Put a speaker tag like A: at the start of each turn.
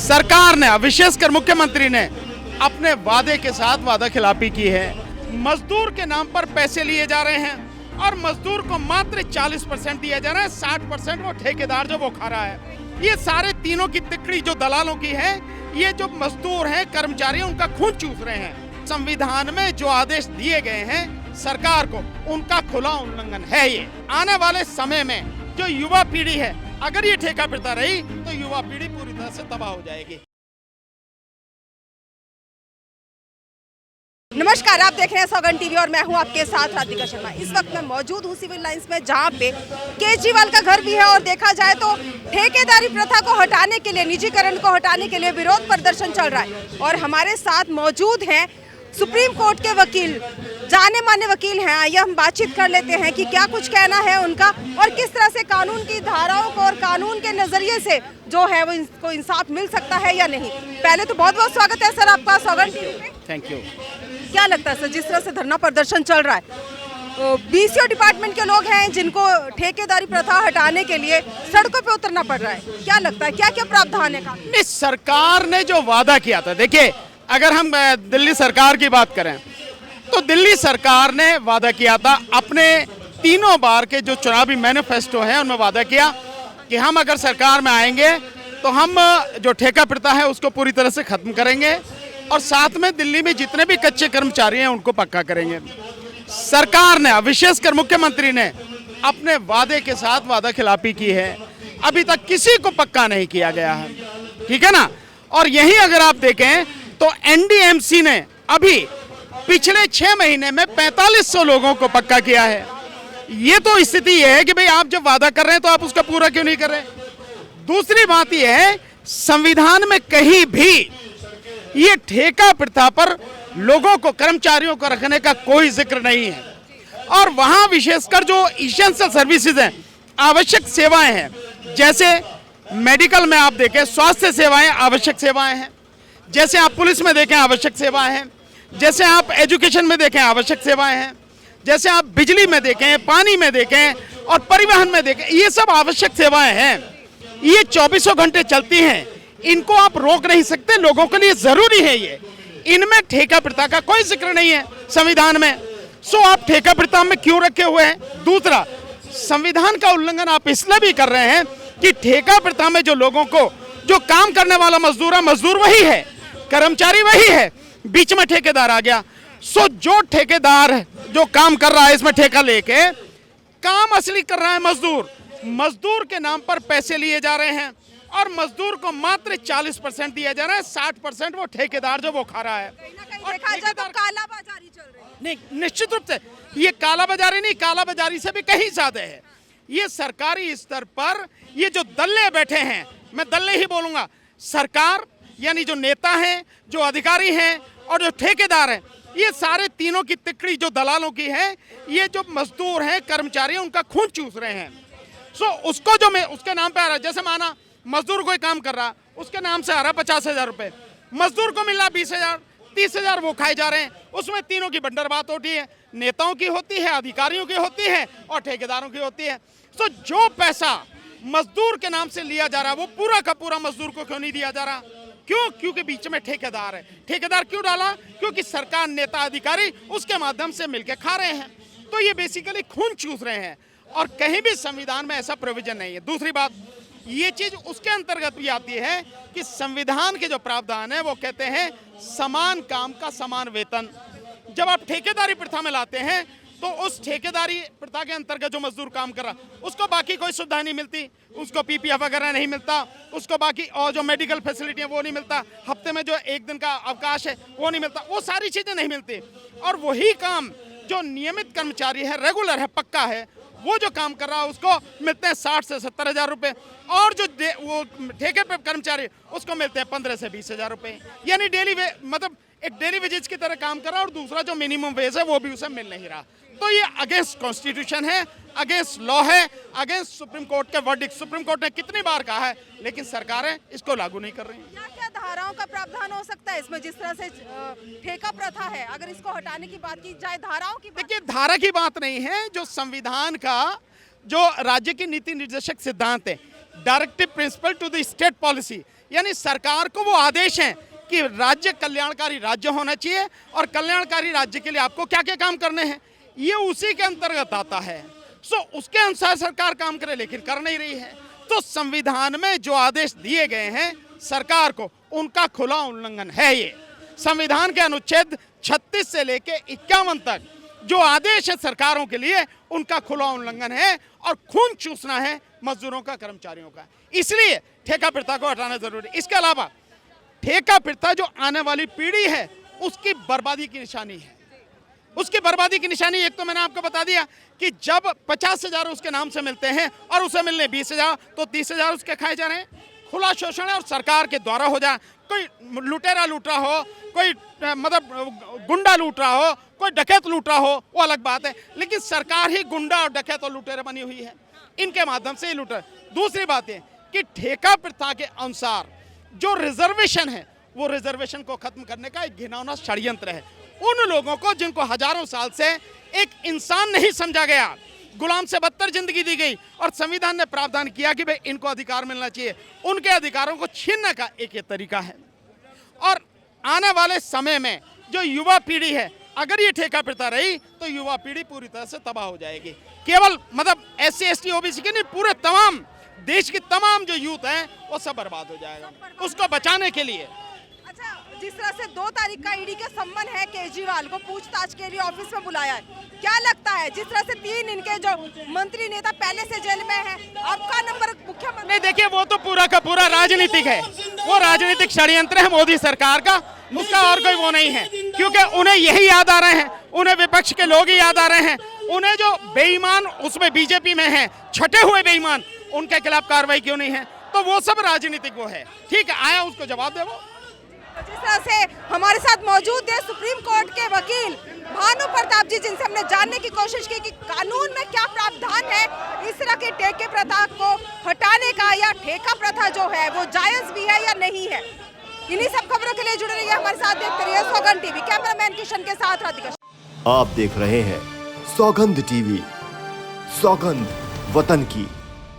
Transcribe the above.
A: सरकार ने, विशेषकर मुख्यमंत्री ने अपने वादे के साथ वादा खिलाफी की है। मजदूर के नाम पर पैसे लिए जा रहे हैं और मजदूर को मात्र 40% दिया जा रहा है, 60% वो ठेकेदार जो वो खा रहा है। ये सारे तीनों की तिकड़ी जो दलालों की है, ये जो मजदूर हैं, कर्मचारी, उनका खून चूस रहे हैं। संविधान में जो आदेश दिए गए हैं सरकार को, उनका खुला उल्लंघन है ये। आने वाले समय में जो युवा पीढ़ी है, अगर ये ठेका प्रथा रही तो युवा पीढ़ी पूरी तरह से तबाह हो जाएगी।
B: नमस्कार, आप देख रहे हैं सौगन टीवी और मैं हूं आपके साथ राधिका शर्मा। इस वक्त मैं मौजूद हूं सिविल लाइंस में, जहां पे केजरीवाल का घर भी है और देखा जाए तो ठेकेदारी प्रथा को हटाने के लिए, निजीकरण को हटाने के लिए विरोध प्रदर्शन चल रहा है। और हमारे साथ मौजूद हैं सुप्रीम कोर्ट के वकील, जाने माने वकील हैं। आइए हम बातचीत कर लेते हैं कि क्या कुछ कहना है उनका और किस तरह से कानून की धाराओं को और कानून के नजरिए से जो है वो इनको इंसाफ मिल सकता है या नहीं। पहले तो बहुत बहुत स्वागत है सर आपका सौगन टीवी पे।
A: Thank you.
B: क्या लगता है सर, जिस तरह से धरना प्रदर्शन चल रहा है, बीसीओ डिपार्टमेंट के लोग हैं जिनको ठेकेदारी प्रथा हटाने के लिए सड़कों पे उतरना पड़ रहा है, क्या लगता है क्या क्या प्रावधान है?
A: नहीं, सरकार ने जो वादा किया था, देखिए अगर हम दिल्ली सरकार की बात करें तो दिल्ली सरकार ने वादा किया था, अपने तीनों बार के जो चुनावी मैनिफेस्टो हैं उनमें वादा किया कि हम अगर सरकार में आएंगे तो हम जो ठेका प्रथा है उसको पूरी तरह से खत्म करेंगे और साथ में दिल्ली में जितने भी कच्चे कर्मचारी हैं उनको पक्का करेंगे। सरकार ने, विशेषकर मुख्यमंत्री ने अपने वादे के साथ वादा खिलाफी की है। अभी तक किसी को पक्का नहीं किया गया है, ठीक है ना। और यही अगर आप देखें तो एनडीएमसी ने अभी पिछले 6 महीने में 4500 लोगों को पक्का किया है। ये तो स्थिति ये है कि भाई आप जब वादा कर रहे हैं तो आप उसका पूरा क्यों नहीं कर रहे। दूसरी बात यह है, संविधान में कहीं भी ये ठेका प्रथा पर लोगों को, कर्मचारियों को रखने का कोई जिक्र नहीं है। और वहां विशेषकर जो इसेंशियल सर्विसेज हैं, आवश्यक सेवाएं हैं, जैसे मेडिकल में आप देखें स्वास्थ्य सेवाएं आवश्यक सेवाएं हैं, जैसे आप पुलिस में देखें आवश्यक सेवाएं हैं, जैसे आप एजुकेशन में देखें आवश्यक सेवाएं हैं, जैसे आप बिजली में देखें, पानी में देखें और परिवहन में देखें, ये सब आवश्यक सेवाएं हैं। ये 24 घंटे चलती हैं, इनको आप रोक नहीं सकते, लोगों के लिए जरूरी है ये। इनमें ठेका प्रथा का कोई जिक्र नहीं है संविधान में। सो आप ठेका प्रथा में क्यों रखे हुए हैं? दूसरा, संविधान का उल्लंघन आप इसलिए भी कर रहे हैं कि ठेका प्रथा में जो लोगों को, जो काम करने वाला मजदूर है, मजदूर वही है, कर्मचारी वही है, बीच में ठेकेदार आ गया। सो जो ठेकेदार जो काम कर रहा है इसमें ठेका लेके, काम असली कर रहा है मजदूर। मजदूर के नाम पर पैसे लिए जा रहे हैं और मजदूर को मात्र 40% दिया जा रहा है, 60% वो ठेकेदार जो वो खा रहा है।
B: और देखा तो कालाबाजारी चल रही है।
A: नहीं, निश्चित रूप से ये कालाबाजारी नहीं, कालाबाजारी से भी कहीं ज्यादा है। ये सरकारी स्तर पर ये जो दल्ले बैठे हैं, मैं दल्ले ही बोलूंगा, सरकार यानी जो नेता हैं, जो अधिकारी हैं और जो ठेकेदार हैं, ये सारे तीनों की तिकड़ी जो दलालों की है, ये जो मजदूर हैं, कर्मचारी हैं, उनका खून चूस रहे हैं। सो उसको जो मैं उसके नाम पे आ रहा है, जैसे माना मजदूर कोई काम कर रहा, उसके नाम से आ रहा 50,000 रुपए, मजदूर को मिल रहा 20,000, 30,000 वो खाए जा रहे हैं। उसमें तीनों की बंदरबात होती है, नेताओं की होती है, अधिकारियों की होती है और ठेकेदारों की होती है। सो जो पैसा मजदूर के नाम से लिया जा रहा है वो पूरा का पूरा मजदूर को क्यों नहीं दिया जा रहा? क्यों? क्योंकि बीच में ठेकेदार है। ठेकेदार क्यों डाला? क्योंकि सरकार, नेता, अधिकारी उसके माध्यम से मिलकर खा रहे हैं। तो ये बेसिकली खून चूस रहे हैं और कहीं भी संविधान में ऐसा प्रोविजन नहीं है। दूसरी बात, ये चीज उसके अंतर्गत भी आती है कि संविधान के जो प्रावधान है वो कहते हैं समान काम का समान वेतन। जब आप ठेकेदारी प्रथा में लाते हैं तो उस ठेकेदारी प्रथा के अंतर्गत जो मजदूर काम कर रहा उसको बाकी कोई सुविधा नहीं मिलती, उसको पीपीएफ वगैरह नहीं मिलता, उसको बाकी और जो मेडिकल फैसिलिटी है वो नहीं मिलता, हफ्ते में जो 1 दिन का अवकाश है वो नहीं मिलता, वो सारी चीजें नहीं मिलती। और वही काम जो नियमित कर्मचारी है, रेगुलर है, पक्का है, वो जो काम कर रहा है उसको मिलते हैं 60 से 70,000 रुपए और जो वो ठेके पे कर्मचारी उसको मिलते हैं 15 से 20,000 रुपए। यानी डेली मतलब एक डेली वेजेज की तरह काम कर रहा है और दूसरा जो मिनिमम वेज है वो भी उसे मिल नहीं रहा। तो ये अगेंस्ट कॉन्स्टिट्यूशन है, अगेंस्ट लॉ है, अगेंस्ट सुप्रीम कोर्ट के वर्डिक्ट। सुप्रीम कोर्ट ने कितनी बार कहा है लेकिन सरकारें इसको लागू नहीं कर रही।
B: क्या क्या धाराओं का प्रावधान हो सकता है इसमें? जिस तरह से ठेका प्रथा है, अगर इसको हटाने की बात की जाए, धाराओं की बात।
A: देखिए, धारा की बात नहीं है, जो संविधान का जो राज्य की नीति निर्देशक सिद्धांत है, directive principle to the state policy, यानी सरकार को वो आदेश हैं कि राज्य कल्याणकारी राज्य होना चाहिए और कल्याणकारी राज्य के लिए आपको क्या क्या काम करने हैं, ये उसी के अंतर्गत आता है। सो उसके अनुसार सरकार काम करे, लेकिन कर नहीं रही है। तो संविधान में जो आदेश दिए गए हैं सरकार को, उनका खुला उल्लंघन है। ये संविधान के अनुच्छेद 36 से लेके 51 तक जो आदेश है सरकारों के लिए, उनका खुला उल्लंघन है और खून चूसना है मजदूरों का, कर्मचारियों का। इसलिए ठेका प्रथा को हटाना जरूरी। इसके अलावा ठेका प्रथा जो आने वाली पीढ़ी है उसकी बर्बादी की निशानी है। उसकी बर्बादी की निशानी एक तो मैंने आपको बता दिया कि जब 50,000 उसके नाम से मिलते हैं और उसे मिलने 20,000, तो 30,000 उसके खाए जा रहे हैं। खुला शोषण है और सरकार के द्वारा हो जाए। कोई लुटेरा लूट रहा हो, कोई मतलब गुंडा लूट रहा हो, कोई डकैत लूट रहा हो, वो अलग बात है, लेकिन सरकार ही गुंडा और डकैत और लुटेरा बनी हुई है, इनके माध्यम से ही लूट रहा है। दूसरी बात है कि ठेका प्रथा के अनुसार जो रिजर्वेशन है, वो रिजर्वेशन को खत्म करने का एक घिनौना षड्यंत्र है। उन लोगों को जिनको हजारों साल से एक इंसान नहीं समझा गया, गुलाम से बदतर जिंदगी दी गई और संविधान ने प्रावधान किया कि भाई इनको अधिकार मिलना चाहिए, उनके अधिकारों को छीनने का एक ये तरीका है। और आने वाले समय में जो युवा पीढ़ी है, अगर ये ठेका प्रथा रही तो युवा पीढ़ी पूरी तरह से तबाह हो जाएगी। केवल मतलब SC ST OBC की नहीं, पूरे तमाम देश की तमाम जो यूथ है वो सब बर्बाद हो जाएगा। उसको बचाने के लिए
B: अच्छा, जिस तरह से 2 तारीख का ईडी का सम्मन है, केजरीवाल को पूछताछ के लिए ऑफिस में बुलाया है, क्या लगता है जिस तरह से 3 इनके जो मंत्री नेता पहले से जेल में हैं, आपका नंबर मुख्यमंत्री?
A: नहीं, देखिए वो तो पूरा का पूरा राजनीतिक है, वो राजनीतिक षड्यंत्र है मोदी सरकार का, उसका और कोई वो नहीं है। क्योंकि उन्हें यही याद आ रहे हैं, उन्हें विपक्ष के लोग ही याद आ रहे हैं, उन्हें जो बेईमान उसमें बीजेपी में है, छटे हुए बेईमान, उनके खिलाफ कार्रवाई क्यों नहीं है? तो वो सब राजनीतिक वो है। ठीक है, आया उसको जवाब दे। वो
B: जिस तरह से हमारे साथ मौजूद है सुप्रीम कोर्ट के वकील भानु प्रताप जी, जिनसे हमने जानने की कोशिश की कि कानून में क्या प्रावधान है इस तरह के ठेके प्रथा को हटाने का, या ठेका प्रथा जो है वो जायज भी है या नहीं है। इन्हीं सब खबरों के लिए जुड़े रहिए हमारे साथ, देखते रहिए सौगंध टीवी। कैमरामैन किशन के साथ राधिका।
C: आप देख रहे हैं सौगंध टीवी, सौगंध वतन की।